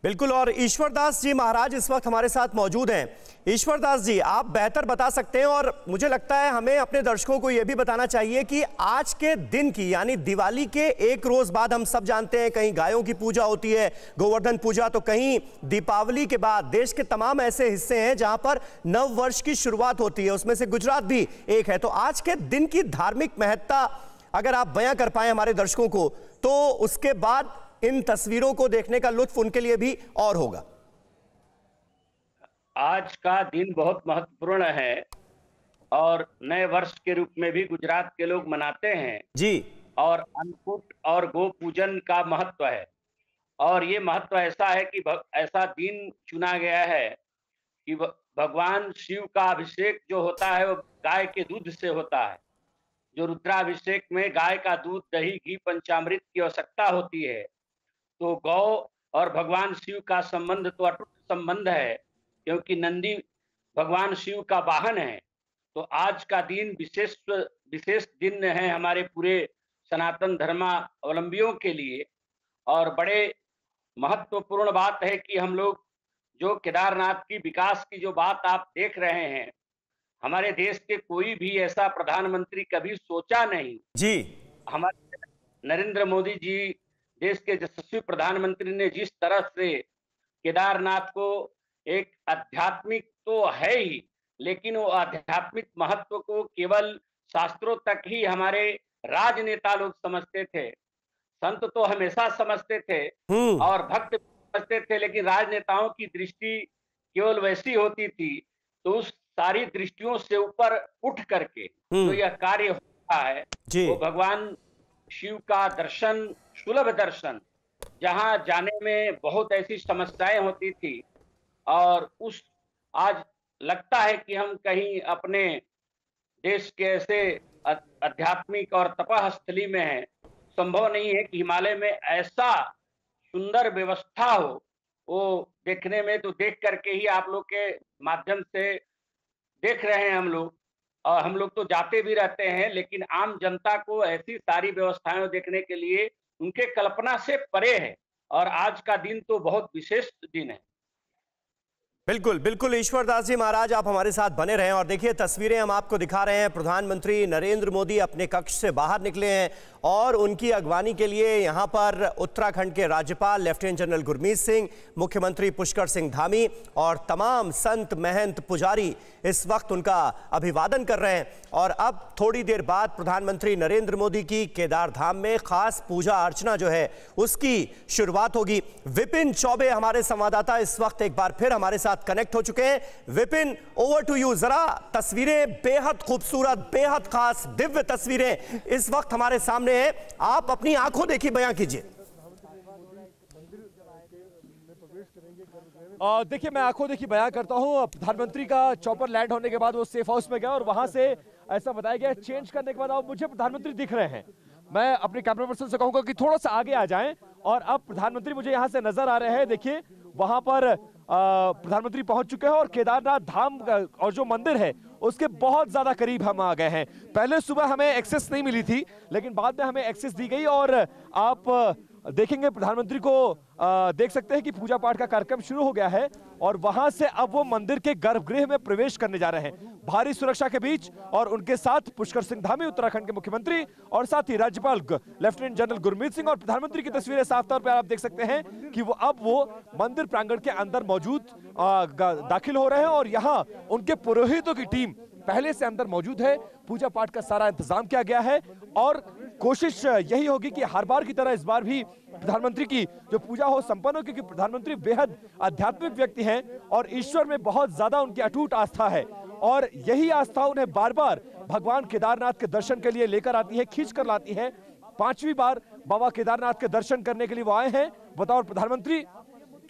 बिल्कुल। और ईश्वर दास जी महाराज इस वक्त हमारे साथ मौजूद हैं। ईश्वर दास जी, आप बेहतर बता सकते हैं और मुझे लगता है हमें अपने दर्शकों को यह भी बताना चाहिए कि आज के दिन की यानी दिवाली के एक रोज बाद हम सब जानते हैं कहीं गायों की पूजा होती है, गोवर्धन पूजा, तो कहीं दीपावली के बाद देश के तमाम ऐसे हिस्से हैं जहां पर नव वर्ष की शुरुआत होती है, उसमें से गुजरात भी एक है। तो आज के दिन की धार्मिक महत्ता अगर आप बयां कर पाए हमारे दर्शकों को, तो उसके बाद इन तस्वीरों को देखने का लुत्फ उनके लिए भी और होगा। आज का दिन बहुत महत्वपूर्ण है और नए वर्ष के रूप में भी गुजरात के लोग मनाते हैं जी। और अन्नकूट और गो पूजन का महत्व है। और ये महत्व ऐसा है कि ऐसा दिन चुना गया है कि भगवान शिव का अभिषेक जो होता है वो गाय के दूध से होता है। जो रुद्राभिषेक में गाय का दूध, दही, घी, पंचामृत की आवश्यकता होती है, तो गौ और भगवान शिव का संबंध तो अटूट संबंध है, क्योंकि नंदी भगवान शिव का वाहन है। तो आज का दिन विशेष दिन है हमारे पूरे सनातन धर्मावलंबियों के लिए। और बड़े महत्वपूर्ण बात है कि हम लोग जो केदारनाथ की विकास की जो बात आप देख रहे हैं, हमारे देश के कोई भी ऐसा प्रधानमंत्री कभी सोचा नहीं जी। हमारे नरेंद्र मोदी जी देश के यशस्वी प्रधानमंत्री ने जिस तरह से केदारनाथ को एक आध्यात्मिक तो है ही, लेकिन वो आध्यात्मिक महत्व को केवल शास्त्रों तक ही हमारे राजनेता लोग समझते थे। संत तो हमेशा समझते थे और भक्त समझते थे, लेकिन राजनेताओं की दृष्टि केवल वैसी होती थी। तो उस सारी दृष्टियों से ऊपर उठ करके जो यह कार्य होता है वो भगवान शिव का दर्शन, सुलभ दर्शन, जहां जाने में बहुत ऐसी समस्याएं होती थी, और उस आज लगता है कि हम कहीं अपने देश के ऐसे आध्यात्मिक और तपस्थली में हैं। संभव नहीं है कि हिमालय में ऐसा सुंदर व्यवस्था हो। वो देखने में तो देख करके ही आप लोग के माध्यम से देख रहे हैं हम लोग, और हम लोग तो जाते भी रहते हैं, लेकिन आम जनता को ऐसी सारी व्यवस्थाएं देखने के लिए उनके कल्पना से परे है। और आज का दिन तो बहुत विशेष दिन है। बिल्कुल बिल्कुल। ईश्वर दास जी महाराज, आप हमारे साथ बने रहें। और देखिए तस्वीरें हम आपको दिखा रहे हैं। प्रधानमंत्री नरेंद्र मोदी अपने कक्ष से बाहर निकले हैं और उनकी अगवानी के लिए यहां पर उत्तराखंड के राज्यपाल लेफ्टिनेंट जनरल गुरमीत सिंह, मुख्यमंत्री पुष्कर सिंह धामी और तमाम संत महंत पुजारी इस वक्त उनका अभिवादन कर रहे हैं। और अब थोड़ी देर बाद प्रधानमंत्री नरेंद्र मोदी की केदार धाम में खास पूजा अर्चना जो है उसकी शुरुआत होगी। विपिन चौबे हमारे संवाददाता इस वक्त एक बार फिर हमारे साथ कनेक्ट हो चुके हैं। Vipin, over to you. जरा तस्वीरें बेहद खूबसूरत, बेहद खास, दिव्य तस्वीरें इस वक्त हमारे सामने हैं, आप अपनी आंखों देखी बयां कीजिए। देखिए, मैं आंखों देखी बयां करता हूं। प्रधानमंत्री का चॉपर लैंड होने के बाद वो सेफ हाउस में गया और वहां से ऐसा बताया गया चेंज करने के बाद अब मुझे प्रधानमंत्री दिख रहे हैं। मैं अपने कैमरा पर्सन से कहूंगा कि थोड़ा सा आगे आ जाएं और अब प्रधानमंत्री मुझे यहां से नजर आ रहे हैं। देखिए वहां पर प्रधानमंत्री पहुंच चुके हैं और केदारनाथ धाम और जो मंदिर है उसके बहुत ज्यादा करीब हम आ गए हैं। पहले सुबह हमें एक्सेस नहीं मिली थी, लेकिन बाद में हमें एक्सेस दी गई और आप देखेंगे प्रधानमंत्री को देख सकते हैं कि पूजा पाठ का कार्यक्रम शुरू हो गया है और वहां से अब वो मंदिर के गर्भगृह में प्रवेश करने जा रहे हैं भारी सुरक्षा के बीच। और उनके साथ पुष्कर सिंह धामी उत्तराखंड के मुख्यमंत्री और साथ ही राज्यपाल लेफ्टिनेंट जनरल गुरमीत सिंह और प्रधानमंत्री की तस्वीरें साफ तौर पर आप देख सकते हैं कि वो मंदिर प्रांगण के अंदर मौजूद दाखिल हो रहे हैं और यहाँ उनके पुरोहितों की टीम पहले से अंदर मौजूद है। पूजा पाठ का सारा इंतजाम किया गया है और कोशिश यही होगी कि हर बार की तरह इस बार भी प्रधानमंत्री की जो पूजा हो संपन्न हो, क्योंकि प्रधानमंत्री बेहद आध्यात्मिक व्यक्ति हैं और ईश्वर में बहुत ज्यादा उनकी अटूट आस्था है और यही आस्था उन्हें बार बार भगवान केदारनाथ के दर्शन के लिए लेकर आती है, खींच कर लाती है। 5वीं बार बाबा केदारनाथ के दर्शन करने के लिए वो आए हैं बतौर प्रधानमंत्री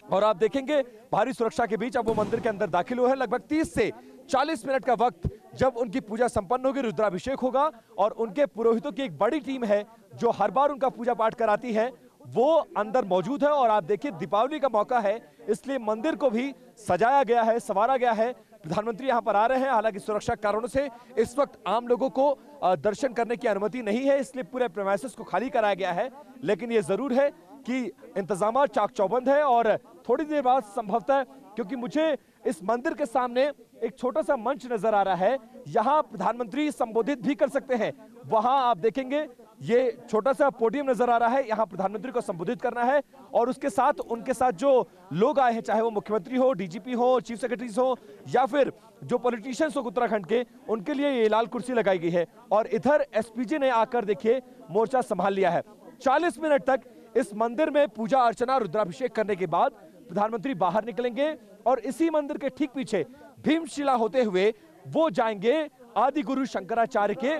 और आप देखेंगे भारी सुरक्षा के बीच अब वो मंदिर के अंदर दाखिल हुए हैं। लगभग 30 से 40 मिनट का वक्त जब उनकी पूजा संपन्न होगी, रुद्राभिषेक होगा और उनके पुरोहितों की एक बड़ी टीम है जो हर बार उनका पूजा पाठ कराती है, वो अंदर मौजूद है। और आप देखिए दीपावली का मौका है इसलिए मंदिर को भी सजाया गया है, संवारा गया है। प्रधानमंत्री यहां पर आ रहे हैं, हालांकि सुरक्षा कारणों से इस वक्त आम लोगों को दर्शन करने की अनुमति नहीं है, इसलिए पूरे प्रेमाइसेस को खाली कराया गया है। लेकिन यह जरूर है कि इंतजाम चाक चौबंद है और थोड़ी देर बाद संभवतः, क्योंकि मुझे इस मंदिर के सामने एक छोटा सा मंच नजर आ रहा है, यहां प्रधानमंत्री संबोधित भी कर सकते हैं। वहां आप देखेंगे ये छोटा सा पोडियम नजर आ रहा है, यहां प्रधानमंत्री को संबोधित करना है और उसके साथ उनके साथ जो लोग आए हैं, चाहे वो मुख्यमंत्री हो, डीजीपी हो, चीफ सेक्रेटरीज हो या फिर जो पॉलिटिशियंस हो उत्तराखंड के, उनके लिए ये लाल कुर्सी लगाई गई है। और इधर एसपीजी ने आकर देखिए मोर्चा संभाल लिया है। 40 मिनट तक इस मंदिर में पूजा अर्चना, रुद्राभिषेक करने के बाद प्रधानमंत्री बाहर निकलेंगे और इसी मंदिर के ठीक पीछे भीमशिला होते हुए वो जाएंगे आदि गुरु शंकराचार्य के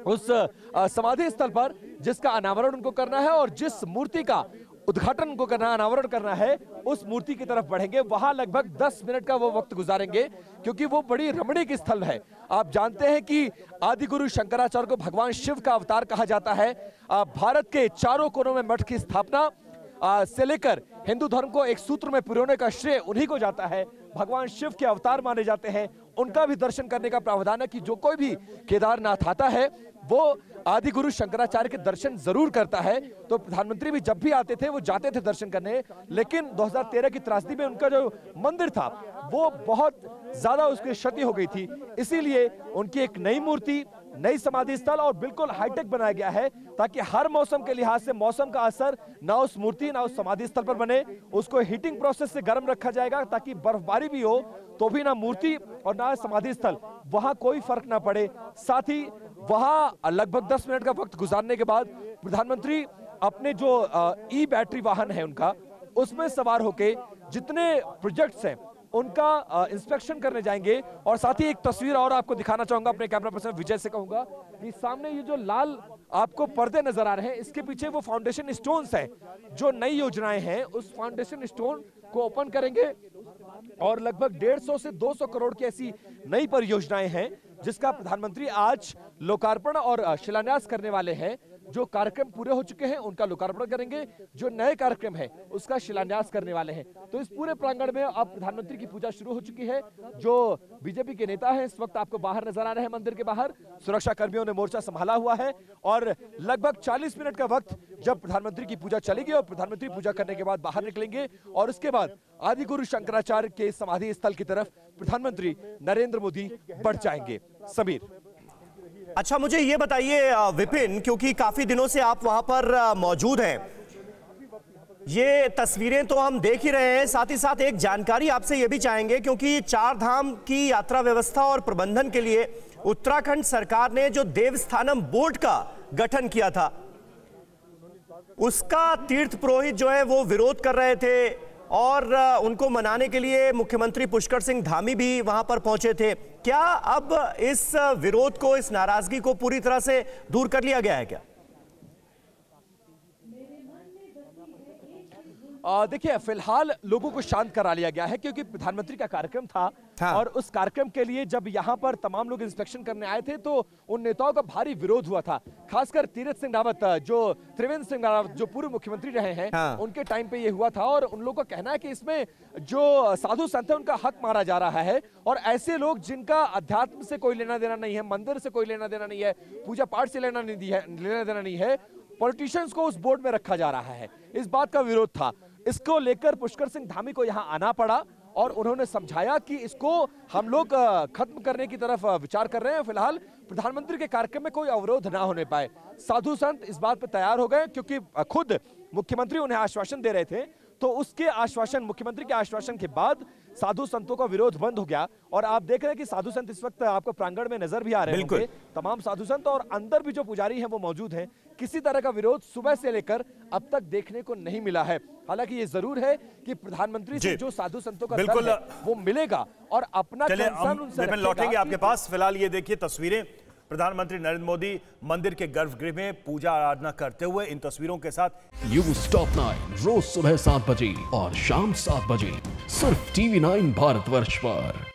उस समाधि स्थल पर, जिसका अनावरण उनको करना है और जिस मूर्ति का उद्घाटन उनको करना, अनावरण करना है, उस मूर्ति की तरफ बढ़ेंगे। वहां लगभग 10 मिनट का वो वक्त गुजारेंगे, क्योंकि वो बड़ी रमणीक स्थल है। आप जानते हैं कि आदि गुरु शंकराचार्य को भगवान शिव का अवतार कहा जाता है। भारत के चारों कोनों में मठ की स्थापना से लेकर हिंदू धर्म को एक सूत्र में पिरोने का श्रेय उन्हीं को जाता है। भगवान शिव के अवतार माने जाते हैं, उनका भी दर्शन करने का प्रावधान है कि जो कोई भी केदारनाथ आता है वो आदि गुरु शंकराचार्य के दर्शन जरूर करता है। तो प्रधानमंत्री भी जब भी आते थे वो जाते थे दर्शन करने, लेकिन 2013 की त्रासदी में उनका जो मंदिर था वो बहुत ज्यादा उसकी क्षति हो गई थी, इसीलिए उनकी एक नई मूर्ति, नई समाधि स्थल और बिल्कुल हाईटेक बनाया गया है, ताकि हर मौसम के लिहाज से मौसम का असर ना उस मूर्ति ना उस समाधि स्थल पर बने। उसको हीटिंग प्रोसेस से गर्म रखा जाएगा ताकि बर्फबारी भी हो तो भी ना मूर्ति और ना समाधि स्थल, वहां कोई फर्क ना पड़े। साथ ही वहां लगभग 10 मिनट का वक्त गुजारने के बाद प्रधानमंत्री अपने जो ई बैटरी वाहन है उनका, उसमें सवार होके जितने प्रोजेक्ट्स हैं उनका इंस्पेक्शन करने जाएंगे। और साथ ही एक तस्वीर और आपको दिखाना चाहूंगा, अपने कैमरा पर्सन विजय से कहूंगा कि सामने ये जो लाल आपको पर्दे नजर आ रहे हैं, इसके पीछे वो फाउंडेशन स्टोन्स हैं, जो नई योजनाएं हैं उस फाउंडेशन स्टोन को ओपन करेंगे और लगभग 150 से 200 करोड़ की ऐसी नई परियोजनाएं हैं जिसका प्रधानमंत्री आज लोकार्पण और शिलान्यास करने वाले हैं। जो कार्यक्रम पूरे हो चुके हैं उनका लोकार्पण करेंगे, जो नए कार्यक्रम है उसका शिलान्यास करने वाले हैं। तो इस पूरे प्रांगण में अब प्रधानमंत्री की पूजा शुरू हो चुकी है। जो बीजेपी के नेता हैं इस वक्त आपको बाहर नजर आ रहे हैं मंदिर के बाहर, सुरक्षा कर्मियों ने मोर्चा संभाला हुआ है और लगभग 40 मिनट का वक्त जब प्रधानमंत्री की पूजा चलेगी और प्रधानमंत्री पूजा करने के बाद बाहर निकलेंगे और उसके बाद आदि गुरु शंकराचार्य के समाधि स्थल की तरफ प्रधानमंत्री नरेंद्र मोदी बढ़ जाएंगे। समीर, अच्छा मुझे ये बताइए विपिन, क्योंकि काफी दिनों से आप वहां पर मौजूद हैं, ये तस्वीरें तो हम देख ही रहे हैं, साथ ही साथ एक जानकारी आपसे ये भी चाहेंगे, क्योंकि चार धाम की यात्रा व्यवस्था और प्रबंधन के लिए उत्तराखंड सरकार ने जो देवस्थानम बोर्ड का गठन किया था, उसका तीर्थ पुरोहित जो है वो विरोध कर रहे थे और उनको मनाने के लिए मुख्यमंत्री पुष्कर सिंह धामी भी वहां पर पहुंचे थे। क्या अब इस विरोध को, इस नाराजगी को पूरी तरह से दूर कर लिया गया है क्या? देखिए, फिलहाल लोगों को शांत करा लिया गया है, क्योंकि प्रधानमंत्री का कार्यक्रम था। हाँ। और उस कार्यक्रम के लिए जब यहाँ पर तमाम लोग इंस्पेक्शन करने आए थे तो उन नेताओं का भारी विरोध हुआ था। खासकर त्रिवेंद्र सिंह रावत जो पूर्व मुख्यमंत्री रहे हैं, हाँ। उनके टाइम पे ये हुआ था और उन लोगों का कहना है कि इसमें जो साधु संत है उनका हक मारा जा रहा है और ऐसे लोग जिनका अध्यात्म से कोई लेना देना नहीं है, मंदिर से कोई लेना देना नहीं है, पूजा पाठ से लेना देना नहीं है, पॉलिटिशियंस को उस बोर्ड में रखा जा रहा है, इस बात का विरोध था। इसको लेकर पुष्कर सिंह धामी को यहां आना पड़ा और उन्होंने समझाया कि इसको हम लोग खत्म करने की तरफ विचार कर रहे हैं। फिलहाल प्रधानमंत्री के कार्यक्रम में कोई अवरोध ना होने पाए। साधु संत इस बात पर तैयार हो गए, क्योंकि खुद मुख्यमंत्री उन्हें आश्वासन दे रहे थे, तो उसके आश्वासन, मुख्यमंत्री के आश्वासन के बाद साधु संतों का विरोध बंद हो गया। और आप देख रहे हैं कि साधु संत इस वक्त आपको प्रांगण में नजर भी आ रहे हैं, तमाम साधु संत, और अंदर भी जो पुजारी हैं वो मौजूद हैं। किसी तरह का विरोध सुबह से लेकर अब तक देखने को नहीं मिला है। हालांकि ये जरूर है कि प्रधानमंत्री से जो साधु संतों का दल है वो मिलेगा और अपना कंसर्न उनसे रखेगा। लौटेंगे आपके पास। फिलहाल ये देखिए तस्वीरें प्रधानमंत्री नरेंद्र मोदी मंदिर के गर्भगृह में पूजा आराधना करते हुए, इन तस्वीरों के साथ। न्यूज़ टॉप 9 रोज सुबह 7 बजे और शाम 7 बजे सिर्फ TV9 भारतवर्ष पर।